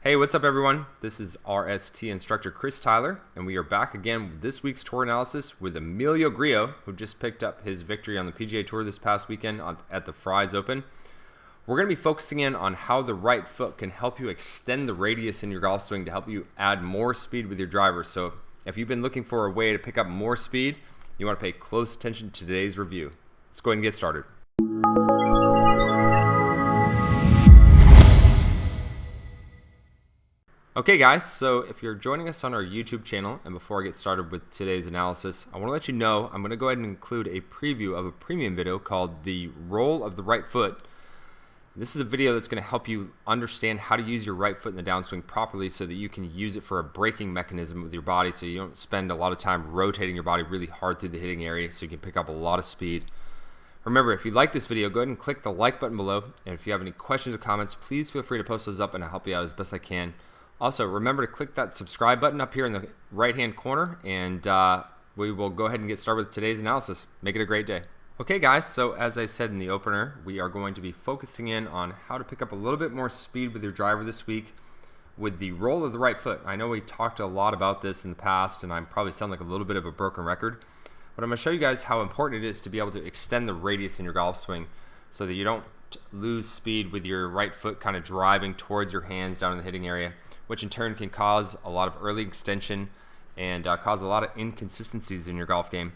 Hey, what's up everyone? This is RST instructor Chris Tyler, and we are back again with this week's tour analysis with Emiliano Grillo, who just picked up his victory on the PGA Tour this past weekend at the Fry's Open. We're going to be focusing in on how the right foot can help you extend the radius in your golf swing to help you add more speed with your driver. So if you've been looking for a way to pick up more speed, you want to pay close attention to today's review. Let's go ahead and get started. Okay guys, so if you're joining us on our YouTube channel, and before I get started with today's analysis, I want to let you know I'm going to go ahead and include a preview of a premium video called The Roll of the Right Foot. This is a video that's going to help you understand how to use your right foot in the downswing properly so that you can use it for a braking mechanism with your body so you don't spend a lot of time rotating your body really hard through the hitting area so you can pick up a lot of speed. Remember, if you like this video, go ahead and click the like button below, and if you have any questions or comments, please feel free to post those up and I'll help you out as best I can. Also, remember to click that subscribe button up here in the right-hand corner, and we will go ahead and get started with today's analysis. Make it a great day. Okay, guys, so as I said in the opener, we are going to be focusing in on how to pick up a little bit more speed with your driver this week with the roll of the right foot. I know we talked a lot about this in the past, and I probably sound like a little bit of a broken record, but I'm going to show you guys how important it is to be able to extend the radius in your golf swing so that you don't lose speed with your right foot kind of driving towards your hands down in the hitting area, which in turn can cause a lot of early extension and cause a lot of inconsistencies in your golf game.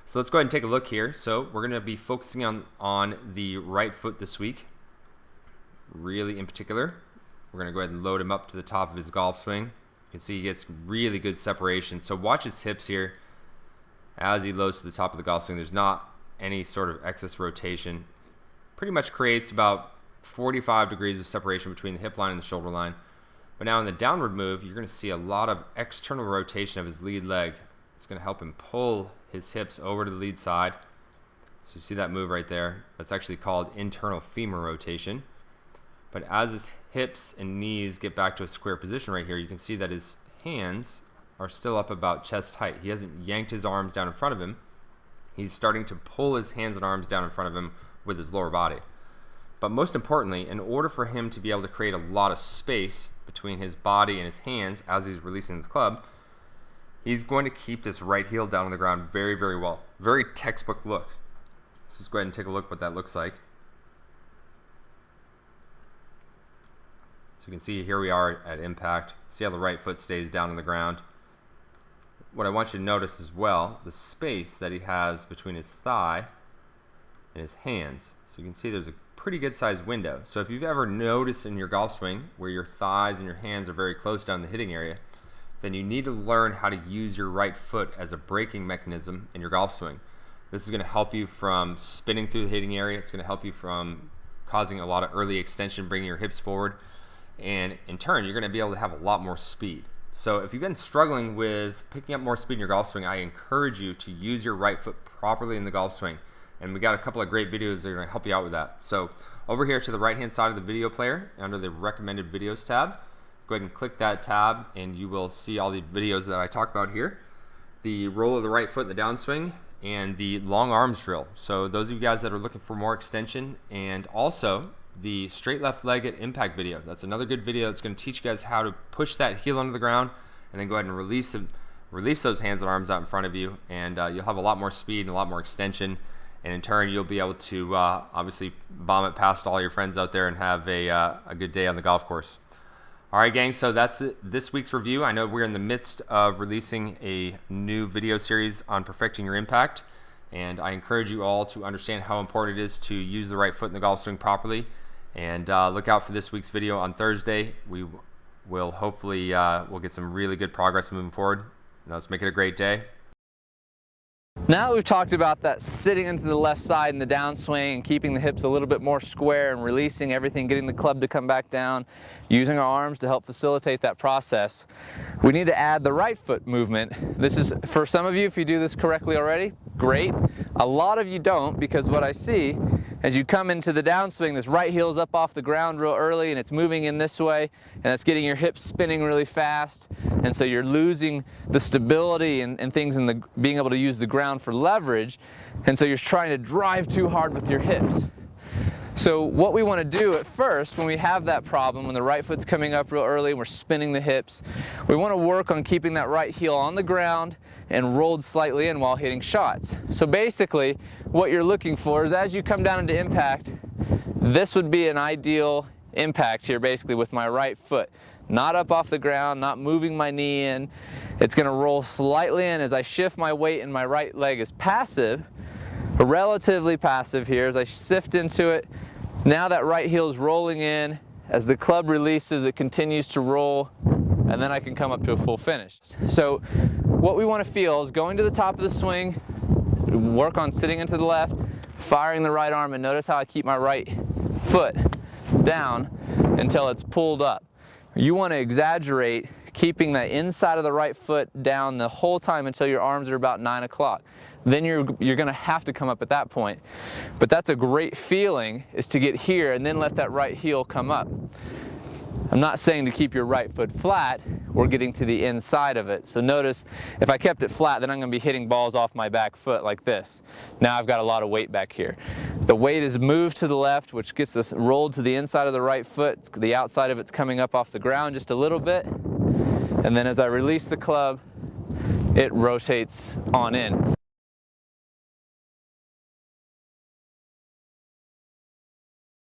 So let's go ahead and take a look here. So we're going to be focusing on the right foot this week, really in particular. We're going to go ahead and load him up to the top of his golf swing. You can see he gets really good separation. So watch his hips here as he loads to the top of the golf swing. There's not any sort of excess rotation. Pretty much creates about 45 degrees of separation between the hip line and the shoulder line. But now in the downward move, you're going to see a lot of external rotation of his lead leg. It's going to help him pull his hips over to the lead side. So you see that move right there. That's actually called internal femur rotation. But as his hips and knees get back to a square position right here, you can see that his hands are still up about chest height. He hasn't yanked his arms down in front of him. He's starting to pull his hands and arms down in front of him with his lower body. But most importantly, in order for him to be able to create a lot of space between his body and his hands as he's releasing the club, he's going to keep this right heel down on the ground very, very well. Very textbook look. Let's just go ahead and take a look what that looks like. So you can see here we are at impact. See how the right foot stays down on the ground. What I want you to notice as well, the space that he has between his thigh and his hands. So you can see there's a pretty good sized window. So if you've ever noticed in your golf swing where your thighs and your hands are very close down the hitting area, then you need to learn how to use your right foot as a braking mechanism in your golf swing. This is going to help you from spinning through the hitting area. It's going to help you from causing a lot of early extension, bringing your hips forward, and in turn you're going to be able to have a lot more speed. So if you've been struggling with picking up more speed in your golf swing, I encourage you to use your right foot properly in the golf swing. And we got a couple of great videos that are going to help you out with that. So over here to the right hand side of the video player, under the recommended videos tab, go ahead and click that tab and you will see all the videos that I talk about here. The roll of the right foot in the downswing and the long arms drill. So those of you guys that are looking for more extension, and also the straight left leg at impact video. That's another good video that's going to teach you guys how to push that heel under the ground and then go ahead and release those hands and arms out in front of you, and you'll have a lot more speed and a lot more extension. And in turn, you'll be able to obviously bomb it past all your friends out there and have a good day on the golf course. All right, gang, so that's this week's review. I know we're in the midst of releasing a new video series on perfecting your impact, and I encourage you all to understand how important it is to use the right foot in the golf swing properly. And look out for this week's video on Thursday. We will hopefully we'll get some really good progress moving forward. Now let's make it a great day. Now that we've talked about that sitting into the left side in the downswing and keeping the hips a little bit more square and releasing everything, getting the club to come back down, using our arms to help facilitate that process, we need to add the right foot movement. This is, for some of you, if you do this correctly already, great. A lot of you don't, because what I see as you come into the downswing, this right heel is up off the ground real early and it's moving in this way, and it's getting your hips spinning really fast, and so you're losing the stability and things in the being able to use the ground for leverage, and so you're trying to drive too hard with your hips. So what we want to do at first, when we have that problem, when the right foot's coming up real early and we're spinning the hips, we want to work on keeping that right heel on the ground and rolled slightly in while hitting shots. So basically, what you're looking for is as you come down into impact, this would be an ideal impact here basically with my right foot. Not up off the ground, not moving my knee in. It's going to roll slightly in as I shift my weight, and my right leg is passive, relatively passive here as I shift into it. Now that right heel is rolling in. As the club releases, it continues to roll, and then I can come up to a full finish. So what we want to feel is going to the top of the swing, work on sitting into the left, firing the right arm, and notice how I keep my right foot down until it's pulled up. You want to exaggerate keeping the inside of the right foot down the whole time until your arms are about 9 o'clock. Then you're going to have to come up at that point. But that's a great feeling, is to get here and then let that right heel come up. I'm not saying to keep your right foot flat, we're getting to the inside of it. So notice, if I kept it flat, then I'm going to be hitting balls off my back foot like this. Now I've got a lot of weight back here. The weight is moved to the left, which gets us rolled to the inside of the right foot. The outside of it's coming up off the ground just a little bit. And then as I release the club, it rotates on in.